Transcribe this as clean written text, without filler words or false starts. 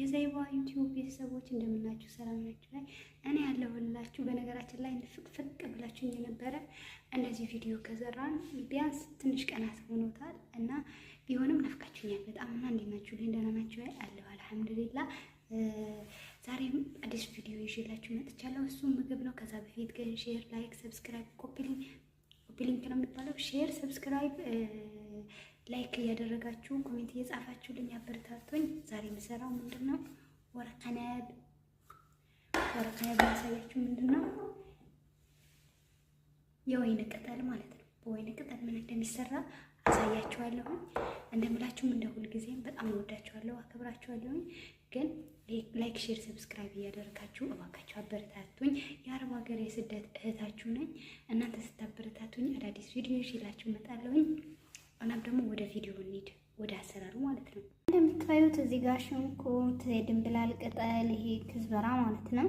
የዘይባ ዩቲዩብ ቤተሰቦች እንደምናችሁ ሰላም ናችሁ? ላይ እኔ ያለሁላችሁ። በነገራችን ላይ ፍቅፍቅ ብላችሁኝ የነበረ እንደዚህ ቪዲዮ ከሰራን ቢያንስ ትንሽ ቀናት ሆኖታል እና ቢሆንም ናፍቃችሁኛል በጣም እና እንዴት ናችሁ? ደህና ናችሁ? አለሁ አልሐምዱሊላህ። ዛሬም አዲስ ቪዲዮ ይዤላችሁ መጥቻለሁ። እሱም ምግብ ነው። ከዛ በፊት ግን ሼር፣ ላይክ፣ ሰብስክራይብ፣ ኮፒ ሊንክ ነው የሚባለው። ሼር፣ ሰብስክራይብ፣ ላይክ እያደረጋችሁ ኮሜንት እየጻፋችሁልኝ አበረታቱኝ። ዛሬ የምሰራው ምንድነው? ወረቀነብ ማሳያችሁ ምንድነው? የወይን ቅጠል ማለት ነው። በወይን ቅጠል ምን እንደሚሰራ አሳያችኋለሁ። እንደምላችሁም እንደ ሁልጊዜም በጣም እወዳችኋለሁ፣ አክብራችኋለሁ። ግን ላይክ፣ ሼር፣ ሰብስክራይብ እያደረጋችሁ እባካችሁ አበረታቱኝ። የአረብ ሀገር የስደት እህታችሁ ነኝ። እናንተ ስታበረታቱኝ አዳዲስ ቪዲዮ ይዤላችሁ እመጣለሁኝ። እናም ደግሞ ወደ ቪዲዮ እንሂድ፣ ወደ አሰራሩ ማለት ነው። እንደምታዩት እዚህ ጋር ሽንኩርት፣ የድንብላል ቅጠል፣ ይሄ ክዝበራ ማለት ነው።